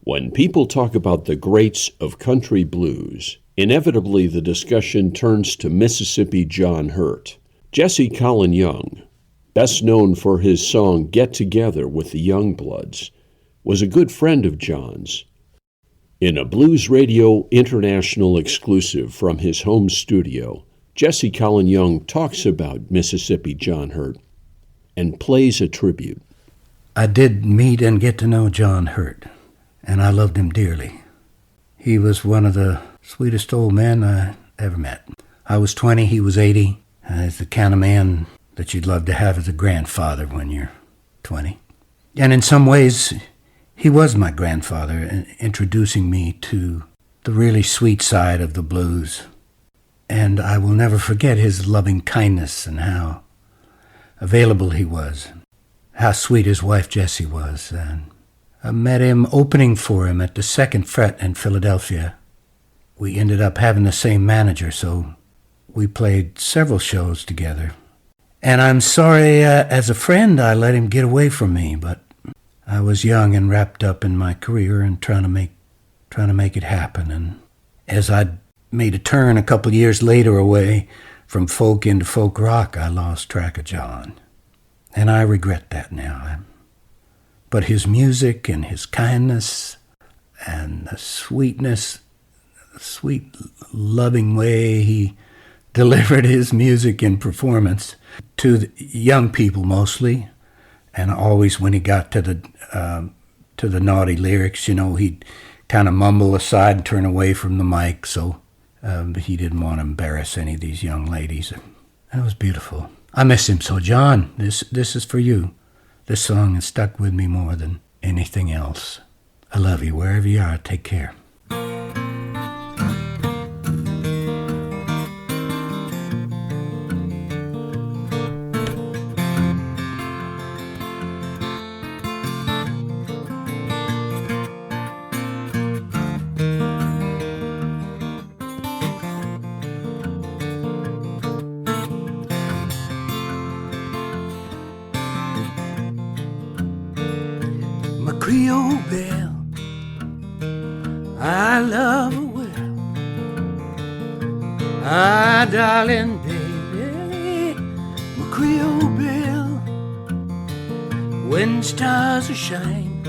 When people talk about the greats of country blues, inevitably the discussion turns to Mississippi John Hurt. Jesse Colin Young, best known for his song Get Together with the Youngbloods, was a good friend of John's. In a Blues Radio International exclusive from his home studio, Jesse Colin Young talks about Mississippi John Hurt and plays a tribute. I did meet and get to know John Hurt, and I loved him dearly. He was one of the sweetest old men I ever met. I was 20, he was 80. He's the kind of man that you'd love to have as a grandfather when you're 20. And in some ways, he was my grandfather, introducing me to the really sweet side of the blues. And I will never forget his loving kindness and how available he was, how sweet his wife Jessie was. And I met him opening for him at the Second Fret in Philadelphia. We ended up having the same manager, so we played several shows together. And I'm sorry, as a friend, I let him get away from me, but I was young and wrapped up in my career and trying to make it happen. And as I made a turn a couple years later away from folk into folk rock, I lost track of John. And I regret that now. But his music and his kindness and the sweetness, the sweet, loving way he delivered his music and performance to the young people mostly, and always when he got to the naughty lyrics, he'd kind of mumble aside and turn away from the mic, so he didn't want to embarrass any of these young ladies. That was beautiful. I miss him so. John, this is for you. This song has stuck with me more than anything else. I love you wherever you are. Take care. Creole belle, I love her well. Ah, darling baby, my Creole belle. When stars are shine,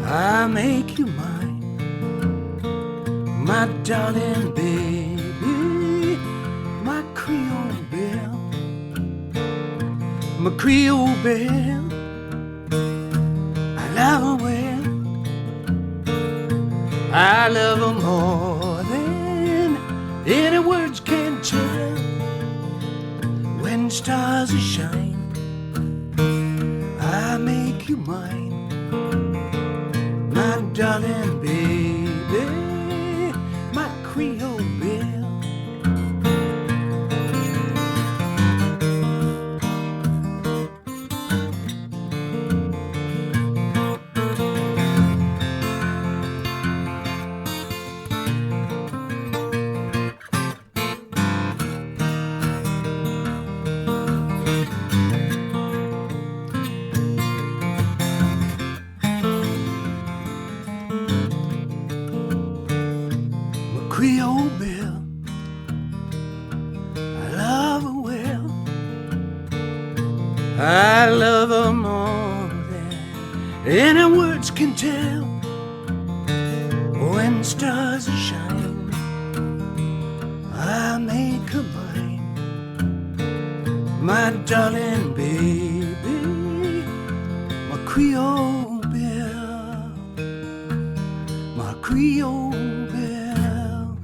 I make you mine, my darling baby, my Creole belle, my Creole belle. I love her well, I love her more than any words can tell. When stars are shine, I make you mine, my darling baby, my Creole belle. Creole belle, I love her well, I love her more than any words can tell. When stars are shining, I make her mine, my darling baby, my Creole belle, my Creole belle.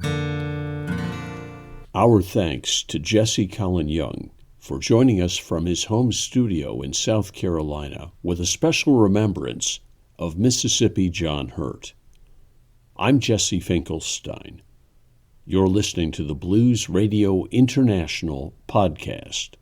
Our thanks to Jesse Colin Young for joining us from his home studio in South Carolina with a special remembrance of Mississippi John Hurt. I'm Jesse Finkelstein. You're listening to the Blues Radio International podcast.